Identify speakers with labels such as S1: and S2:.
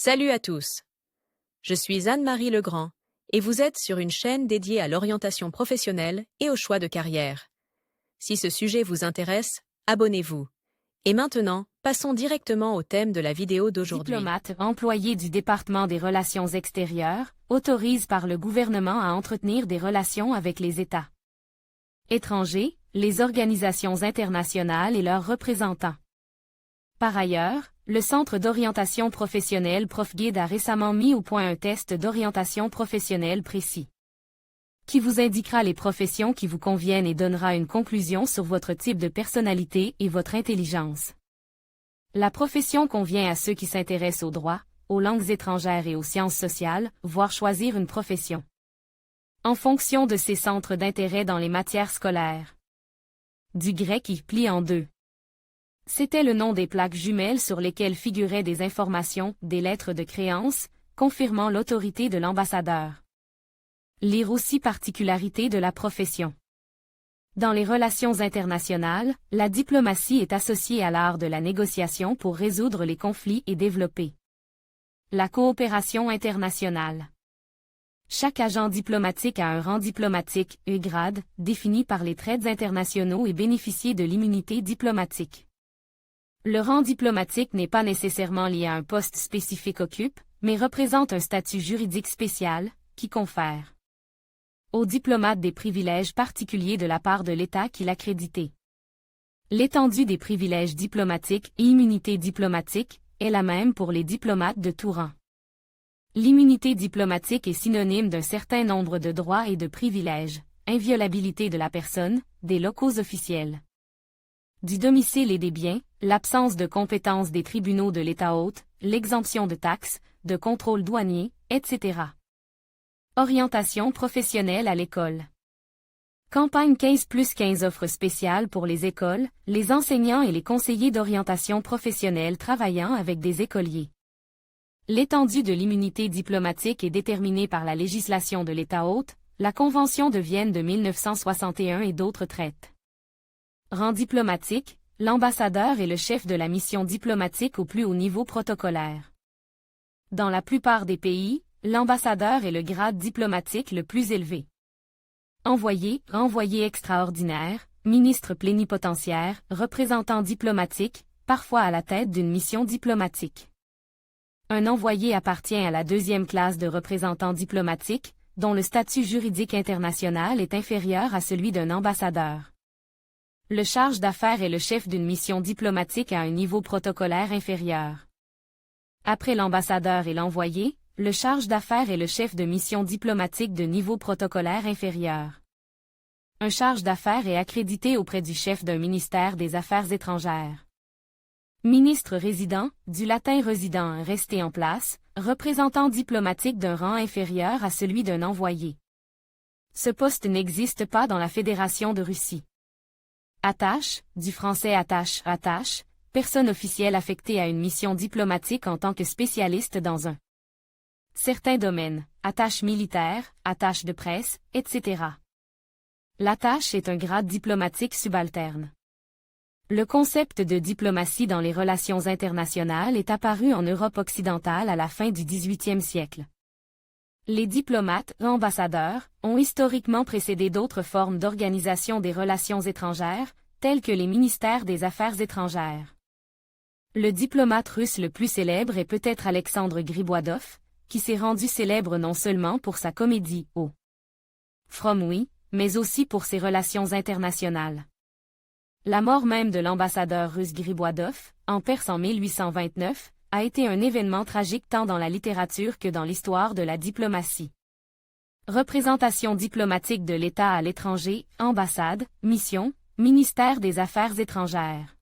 S1: Salut à tous. Je suis Anne-Marie Legrand, et vous êtes sur une chaîne dédiée à l'orientation professionnelle et au choix de carrière. Si ce sujet vous intéresse, abonnez-vous. Et maintenant, passons directement au thème de la vidéo d'aujourd'hui.
S2: Diplomate, employé du département des relations extérieures, autorise par le gouvernement à entretenir des relations avec les États étrangers, les organisations internationales et leurs représentants. Par ailleurs, le Centre d'orientation professionnelle ProfGuide a récemment mis au point un test d'orientation professionnelle précis, qui vous indiquera les professions qui vous conviennent et donnera une conclusion sur votre type de personnalité et votre intelligence. La profession convient à ceux qui s'intéressent au droit, aux langues étrangères et aux sciences sociales, voire choisir une profession en fonction de ses centres d'intérêt dans les matières scolaires. Du grec qui plie en deux. C'était le nom des plaques jumelles sur lesquelles figuraient des informations, des lettres de créance, confirmant l'autorité de l'ambassadeur. Lire aussi particularité de la profession. Dans les relations internationales, la diplomatie est associée à l'art de la négociation pour résoudre les conflits et développer la coopération internationale. Chaque agent diplomatique a un rang diplomatique, grade, défini par les traités internationaux et bénéficie de l'immunité diplomatique. Le rang diplomatique n'est pas nécessairement lié à un poste spécifique occupe, mais représente un statut juridique spécial, qui confère aux diplomates des privilèges particuliers de la part de l'État qui l'a crédité. L'étendue des privilèges diplomatiques et immunité diplomatique est la même pour les diplomates de tout rang. L'immunité diplomatique est synonyme d'un certain nombre de droits et de privilèges, inviolabilité de la personne, des locaux officiels, du domicile et des biens, l'absence de compétence des tribunaux de l'État hôte, l'exemption de taxes, de contrôles douaniers, etc. Orientation professionnelle à l'école. Campagne 15+15 offre spéciales pour les écoles, les enseignants et les conseillers d'orientation professionnelle travaillant avec des écoliers. L'étendue de l'immunité diplomatique est déterminée par la législation de l'État hôte, la Convention de Vienne de 1961 et d'autres traités. Rang diplomatique, l'ambassadeur est le chef de la mission diplomatique au plus haut niveau protocolaire. Dans la plupart des pays, l'ambassadeur est le grade diplomatique le plus élevé. Envoyé, envoyé extraordinaire, ministre plénipotentiaire, représentant diplomatique, parfois à la tête d'une mission diplomatique. Un envoyé appartient à la deuxième classe de représentants diplomatiques, dont le statut juridique international est inférieur à celui d'un ambassadeur. Le charge d'affaires est le chef d'une mission diplomatique à un niveau protocolaire inférieur. Après l'ambassadeur et l'envoyé, le charge d'affaires est le chef de mission diplomatique de niveau protocolaire inférieur. Un charge d'affaires est accrédité auprès du chef d'un ministère des Affaires étrangères. Ministre résident, du latin resident, rester en place, représentant diplomatique d'un rang inférieur à celui d'un envoyé. Ce poste n'existe pas dans la Fédération de Russie. Attache, du français attache, attache, personne officielle affectée à une mission diplomatique en tant que spécialiste dans un certain domaine, attache militaire, attache de presse, etc. L'attache est un grade diplomatique subalterne. Le concept de diplomatie dans les relations internationales est apparu en Europe occidentale à la fin du XVIIIe siècle. Les diplomates, ambassadeurs, ont historiquement précédé d'autres formes d'organisation des relations étrangères, telles que les ministères des Affaires étrangères. Le diplomate russe le plus célèbre est peut-être Alexandre Griboïdov, qui s'est rendu célèbre non seulement pour sa comédie « Oh From We », mais aussi pour ses relations internationales. La mort même de l'ambassadeur russe Griboïdov, en Perse en 1829, a été un événement tragique tant dans la littérature que dans l'histoire de la diplomatie. Représentation diplomatique de l'État à l'étranger, ambassade, mission, ministère des Affaires étrangères.